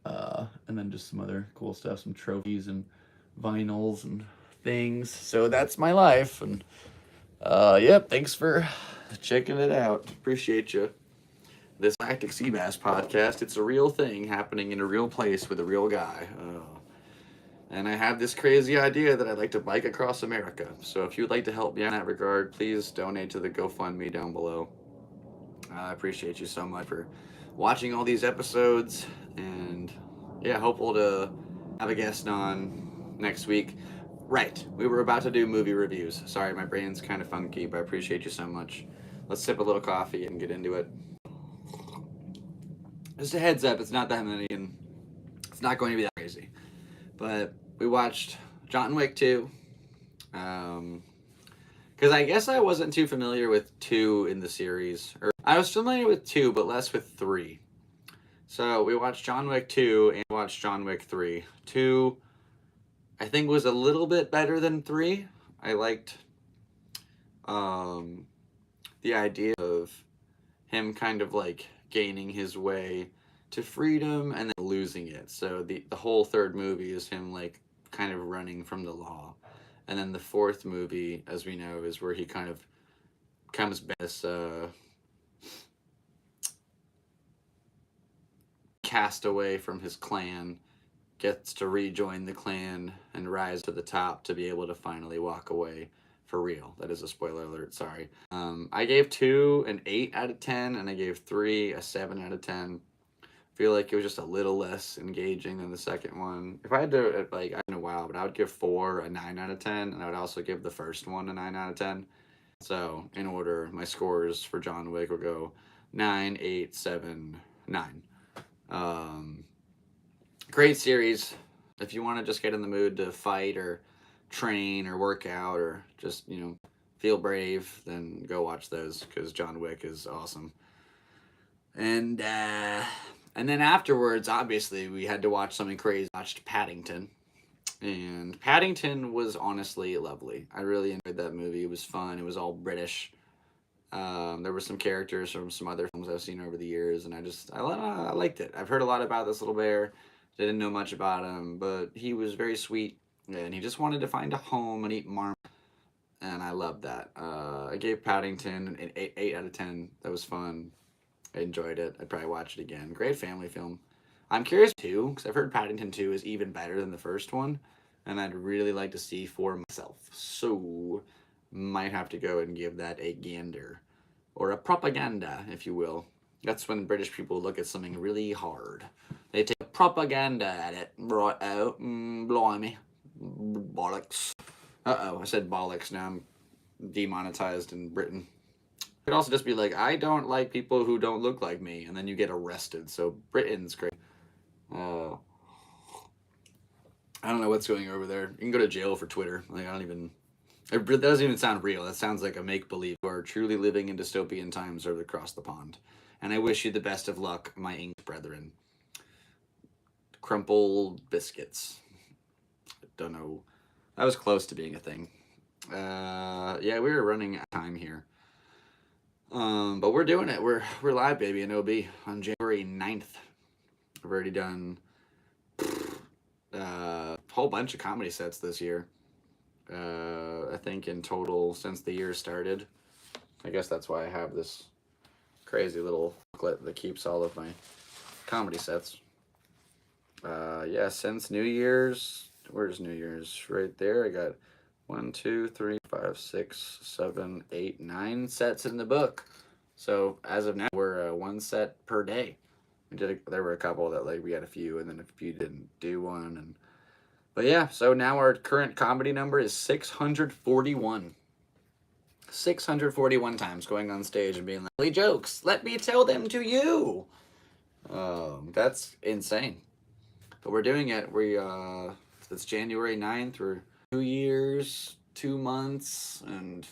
I. And then just some other cool stuff, some trophies and vinyls and things. So that's my life. And thanks for checking it out. Appreciate you. This Galactic Seabass Podcast, it's a real thing happening in a real place with a real guy. And I have this crazy idea that I'd like to bike across America. So if you'd like to help me in that regard, please donate to the GoFundMe down below. I appreciate you so much for watching all these episodes, and hopeful to have a guest on next week. Right, we were about to do movie reviews. Sorry, my brain's kind of funky, but I appreciate you so much. Let's sip a little coffee and get into it. Just a heads up, it's not that many, and it's not going to be that crazy. But we watched John Wick 2. Because I guess I wasn't too familiar with 2 in the series. Or I was familiar with 2, but less with 3. So we watched John Wick 2 and watched John Wick 3. 2 I think was a little bit better than 3. I liked um, the idea of him kind of like gaining his way to freedom and then losing it. So the whole third movie is him like kind of running from the law. And then the fourth movie, as we know, is where he kind of comes back this cast away from his clan, gets to rejoin the clan and rise to the top to be able to finally walk away for real. That is a spoiler alert, sorry. I gave 2 an 8 out of 10, and I gave 3 a 7 out of 10. Feel like it was just a little less engaging than the second one. If I had to, like, I don't know, wow, but I would give 4 a 9 out of 10, and I would also give the first one a 9 out of 10. So, in order, my scores for John Wick will go 9, 8, 7, 9. Great series. If you want to just get in the mood to fight or train or work out or just, feel brave, then go watch those because John Wick is awesome. And then afterwards, obviously, we had to watch something crazy. Watched Paddington. And Paddington was honestly lovely. I really enjoyed that movie. It was fun. It was all British. There were some characters from some other films I've seen over the years, and I liked it. I've heard a lot about this little bear. Didn't know much about him, but he was very sweet, and he just wanted to find a home and eat marmot, and I loved that. I gave Paddington an 8 out of 10. That was fun. I enjoyed it. I'd probably watch it again. Great family film. I'm curious too, because I've heard Paddington 2 is even better than the first one, and I'd really like to see for myself. So, might have to go and give that a gander. Or a propaganda, if you will. That's when British people look at something really hard. They take propaganda at it. Right out. Blimey. Bollocks. Uh-oh, I said bollocks. Now I'm demonetized in Britain. It could also just be like, I don't like people who don't look like me, and then you get arrested. So Britain's great. I don't know what's going over there. You can go to jail for Twitter. Like, it doesn't even sound real. That sounds like a make-believe. You are truly living in dystopian times over across the pond. And I wish you the best of luck, my English brethren. Crumpled biscuits. Don't know. That was close to being a thing. Yeah, we were running out of time here. But we're doing it. We're live, baby, in OB on January 9th. I've already done a whole bunch of comedy sets this year. I think in total since the year started. I guess that's why I have this crazy little booklet that keeps all of my comedy sets. Yeah, since New Year's, where's New Year's? Right there. I got 1, 2, 3, 5, 6, 7, 8, 9 sets in the book. So as of now, we're 1 set per day. There were a couple that like we had a few, and then a few didn't do one, but yeah. So now our current comedy number is 641. 641 times going on stage and being like, "Silly jokes, let me tell them to you." That's insane. But we're doing it. It's January 9th. We're 2 years, 2 months, and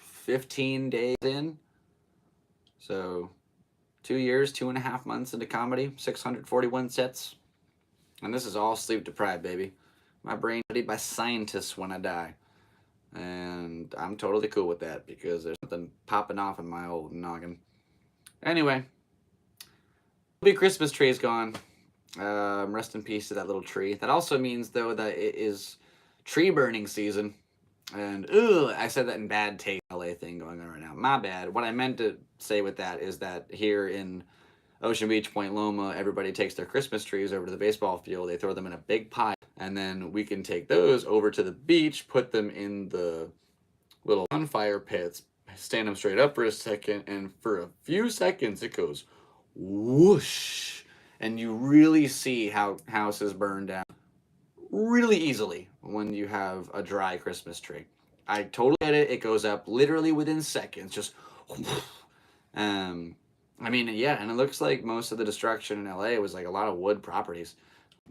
15 days in. So 2 years, 2.5 months into comedy, 641 sets. And this is all sleep deprived, baby. My brain studied by scientists when I die. And I'm totally cool with that because there's something popping off in my old noggin. Anyway, the Christmas tree is gone. Rest in peace to that little tree. That also means, though, that it is tree burning season. And, I said that in bad taste. LA thing going on right now. My bad. What I meant to say with that is that here in Ocean Beach, Point Loma, everybody takes their Christmas trees over to the baseball field. They throw them in a big pile. And then we can take those over to the beach, put them in the little bonfire pits, stand them straight up for a second, and for a few seconds it goes whoosh. And you really see how houses burn down really easily when you have a dry Christmas tree. I totally get it. It goes up literally within seconds. Just, I mean, yeah, and it looks like most of the destruction in LA was like a lot of wood properties.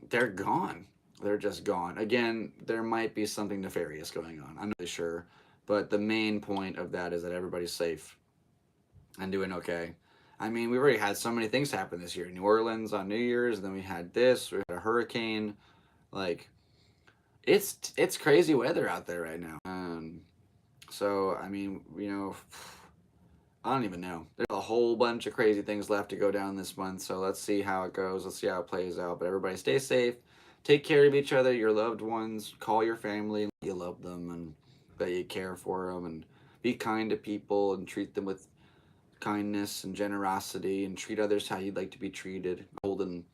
They're gone. They're just gone. Again, there might be something nefarious going on. I'm not really sure. But the main point of that is that everybody's safe and doing okay. I mean, we've already had so many things happen this year. New Orleans on New Year's, and then we had this. We had a hurricane. Like, it's crazy weather out there right now. So I mean, I don't even know. There's a whole bunch of crazy things left to go down this month. So let's see how it goes. Let's see how it plays out. But everybody stay safe. Take care of each other, your loved ones. Call your family. You love them and that you care for them. And be kind to people and treat them with kindness and generosity. And treat others how you'd like to be treated. Golden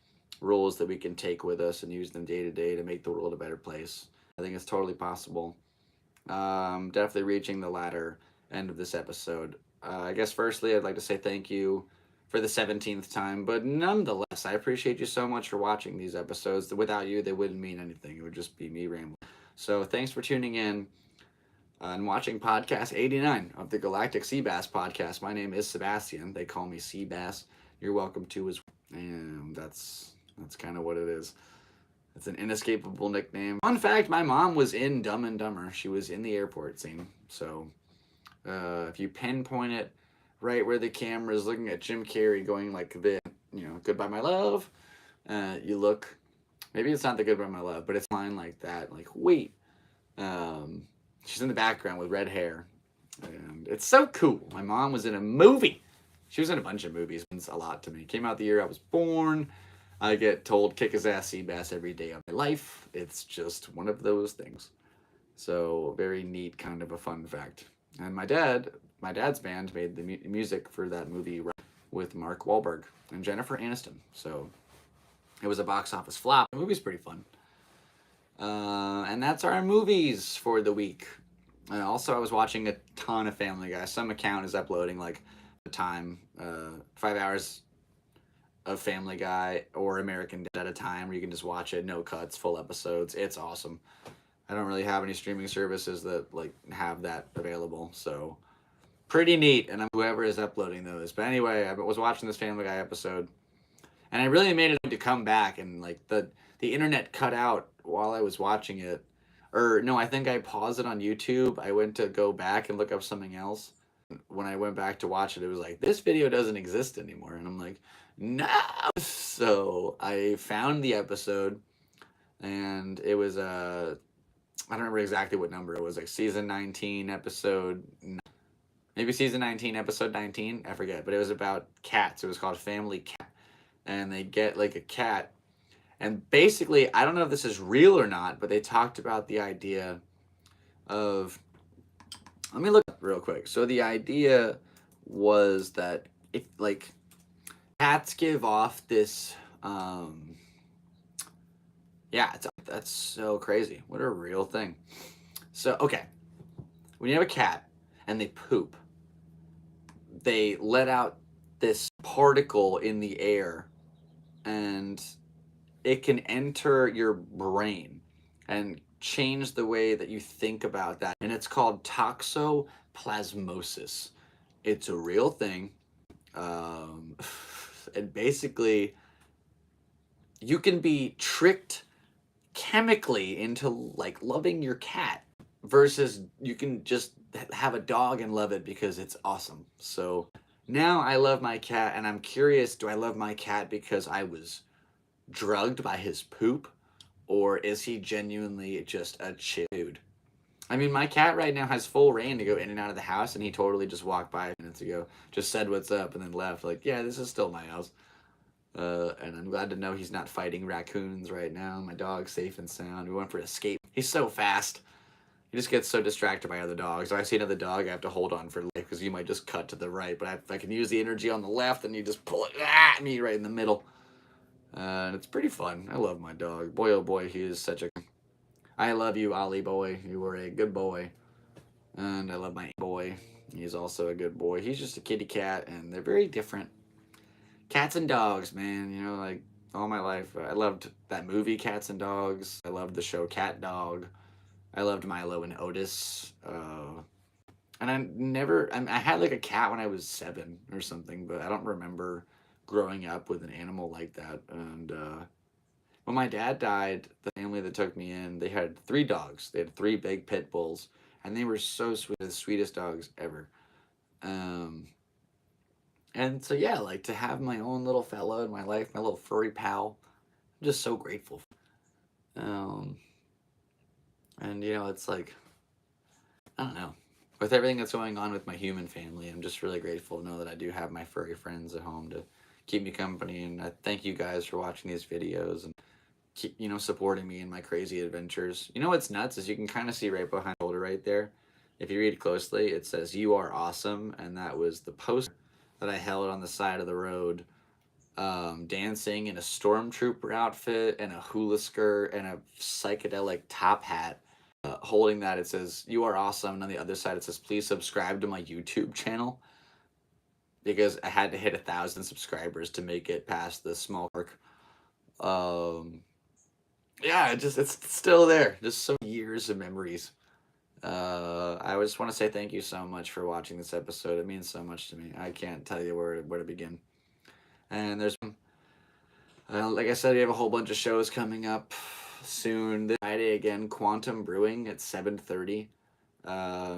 rules that we can take with us and use them day to day to make the world a better place. I think it's totally possible. Definitely reaching the latter end of this episode. I guess firstly, I'd like to say thank you for the 17th time, but nonetheless, I appreciate you so much for watching these episodes. Without you, they wouldn't mean anything. It would just be me rambling. So thanks for tuning in and watching podcast 89 of the Galactic Seabass Podcast. My name is Sebastian. They call me Seabass. You're welcome to as well. And that's kind of what it is. It's an inescapable nickname. Fun fact, my mom was in Dumb and Dumber. She was in the airport scene. So if you pinpoint it right where the camera is looking at Jim Carrey going like this, goodbye my love, you look, maybe it's not the goodbye my love, but it's line like that, like wait. She's in the background with red hair. And it's so cool. My mom was in a movie. She was in a bunch of movies. It means a lot to me. Came out the year I was born. I get told kick his ass Seabass every day of my life. It's just one of those things. So very neat, kind of a fun fact. And my dad's band made the music for that movie with Mark Wahlberg and Jennifer Aniston. So it was a box office flop. The movie's pretty fun. And that's our movies for the week. Also, I was watching a ton of Family Guy. Some account is uploading like the time, 5 hours of Family Guy or American Dad at a time where you can just watch it, no cuts, full episodes. It's awesome. I don't really have any streaming services that like have that available, so pretty neat. And I'm whoever is uploading those. But anyway, I was watching this Family Guy episode, and I really made it to come back, and like the internet cut out while I was watching it. Or no, I think I paused it on YouTube. I went to go back and look up something else. When I went back to watch it, it was like, this video doesn't exist anymore. And I'm like, no. So I found the episode, and it was I don't remember exactly what number it was, like season 19 episode, maybe season 19 episode 19, I forget, but it was about cats. It was called Family Cat, and they get like a cat, and basically, I don't know if this is real or not, but they talked about the idea of, let me look up real quick. So the idea was that if like cats give off this, that's so crazy. What a real thing. So, okay. When you have a cat and they poop, they let out this particle in the air, and it can enter your brain and change the way that you think about that. And it's called toxoplasmosis. It's a real thing. And basically, you can be tricked chemically into like loving your cat versus you can just have a dog and love it because it's awesome. So now I love my cat, and I'm curious, do I love my cat because I was drugged by his poop, or is he genuinely just a chill dude? I mean, my cat right now has full reign to go in and out of the house, and he totally just walked by minutes ago, just said what's up, and then left. Like, yeah, this is still my house. And I'm glad to know he's not fighting raccoons right now. My dog's safe and sound. We went for an escape. He's so fast. He just gets so distracted by other dogs. If I see another dog, I have to hold on for life because you might just cut to the right. But if I can use the energy on the left, and you just pull it at me right in the middle. And it's pretty fun. I love my dog. Boy, oh boy, he is such a... I love you, Ollie boy. You were a good boy. And I love my boy. He's also a good boy. He's just a kitty cat, and they're very different. Cats and dogs, man. Like, all my life. I loved that movie, Cats and Dogs. I loved the show Cat Dog. I loved Milo and Otis. And I had like a cat when I was 7 or something, but I don't remember growing up with an animal like that. And when my dad died, the family that took me in, they had 3 dogs. They had 3 big pit bulls, and they were so sweet, the sweetest dogs ever. And so yeah, like to have my own little fellow in my life, my little furry pal, I'm just so grateful. And, it's like, I don't know. With everything that's going on with my human family, I'm just really grateful to know that I do have my furry friends at home to keep me company. And I thank you guys for watching these videos and keep, supporting me in my crazy adventures. You know what's nuts is you can kind of see right behind my shoulder right there. If you read closely, it says, "You are awesome." And that was the poster that I held on the side of the road, dancing in a stormtrooper outfit and a hula skirt and a psychedelic top hat. Holding that, it says, "You are awesome." And on the other side, it says, "Please subscribe to my YouTube channel." Because I had to hit 1,000 subscribers to make it past the small mark. Yeah, it's still there. Just so years of memories. I just want to say thank you so much for watching this episode. It means so much to me. I can't tell you where to begin. And there's, like I said, we have a whole bunch of shows coming up soon. This Friday again, Quantum Brewing at 7:30.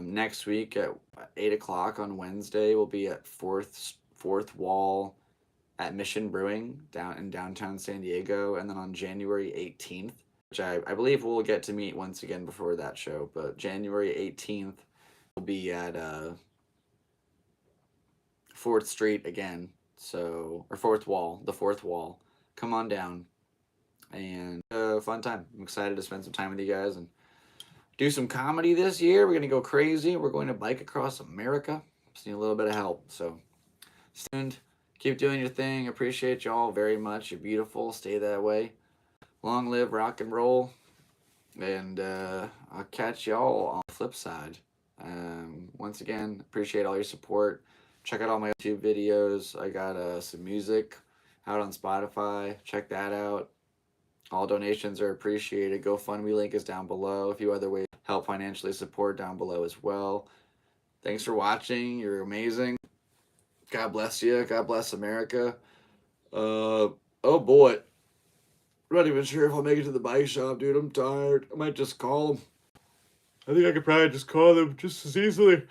Next week at 8 o'clock on Wednesday, we'll be at Fourth Wall at Mission Brewing down in downtown San Diego. And then on January 18th, which I believe we'll get to meet once again before that show, but January 18th will be at 4th Street again. So, or the Fourth Wall. Come on down and fun time. I'm excited to spend some time with you guys and do some comedy this year. We're going to go crazy. We're going to bike across America. Just need a little bit of help. So, stay tuned. Keep doing your thing. Appreciate y'all very much. You're beautiful. Stay that way. Long live rock and roll. And I'll catch y'all on the flip side. Once again, appreciate all your support. Check out all my YouTube videos. I got some music out on Spotify. Check that out. All donations are appreciated. GoFundMe link is down below. A few other ways to help financially support down below as well. Thanks for watching. You're amazing. God bless you. God bless America. Oh boy. I'm not even sure if I'll make it to the bike shop, dude. I'm tired. I might just call them. I think I could probably just call them just as easily.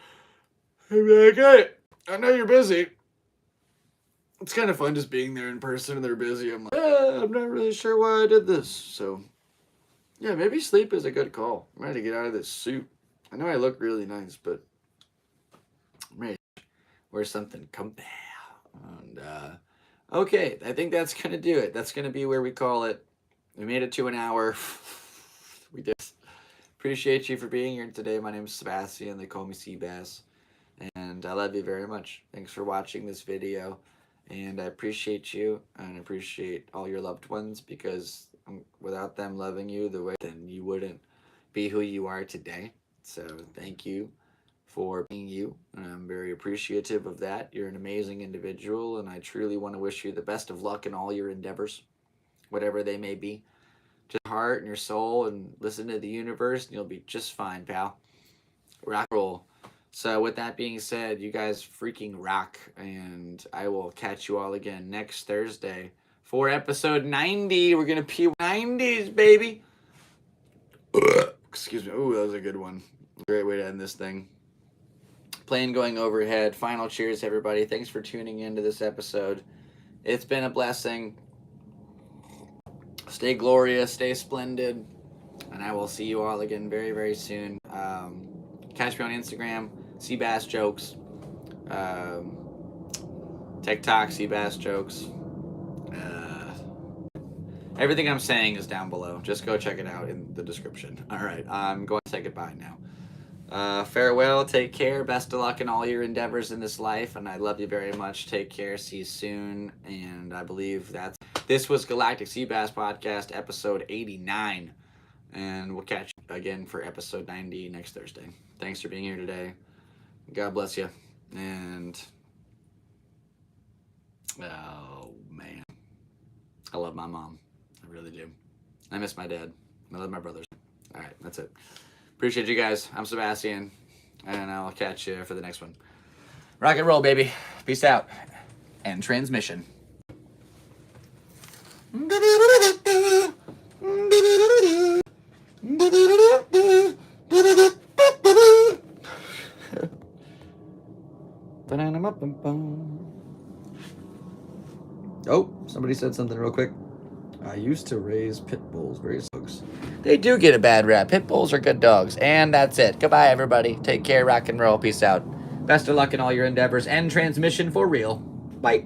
I'd be like, "Hey, I know you're busy." It's kind of fun just being there in person and they're busy. I'm like, I'm not really sure why I did this. So, yeah, maybe sleep is a good call. I'm ready to get out of this suit. I know I look really nice, but I'm ready to wear something comfy. And, okay, I think that's going to do it. That's going to be where we call it. We made it to an hour. We did. Appreciate you for being here today. My name is Sebastian. They call me Seabass. And I love you very much. Thanks for watching this video. And I appreciate you and appreciate all your loved ones because without them loving you the way, then you wouldn't be who you are today. So thank you for being you. And I'm very appreciative of that. You're an amazing individual and I truly want to wish you the best of luck in all your endeavors, whatever they may be. Just your heart and your soul and listen to the universe and you'll be just fine, pal. Rock and roll. So with that being said, you guys freaking rock, and I will catch you all again next Thursday for episode 90. We're going to pee 90s, baby. Excuse me. Ooh, that was a good one. Great way to end this thing. Plane going overhead. Final cheers, everybody. Thanks for tuning into this episode. It's been a blessing. Stay glorious, stay splendid, and I will see you all again very, very soon. Catch me on Instagram. Seabass Jokes, TikTok, Seabass Jokes. Everything I'm saying is down below. Just go check it out in the description. All right, I'm going to say goodbye now. Farewell, take care, best of luck in all your endeavors in this life, and I love you very much. Take care, see you soon, and I believe this was Galactic Seabass Podcast, episode 89, and we'll catch you again for episode 90 next Thursday. Thanks for being here today. God bless you. And, oh, man. I love my mom. I really do. I miss my dad. I love my brothers. All right, that's it. Appreciate you guys. I'm Sebastian, and I'll catch you for the next one. Rock and roll, baby. Peace out. And transmission. Oh, somebody said something real quick. I used to raise pit bulls, very slugs. they do get a bad rap. Pit bulls are good dogs. And that's it. Goodbye, everybody. Take care, rock and roll. Peace out. Best of luck in all your endeavors and transmission for real. Bye.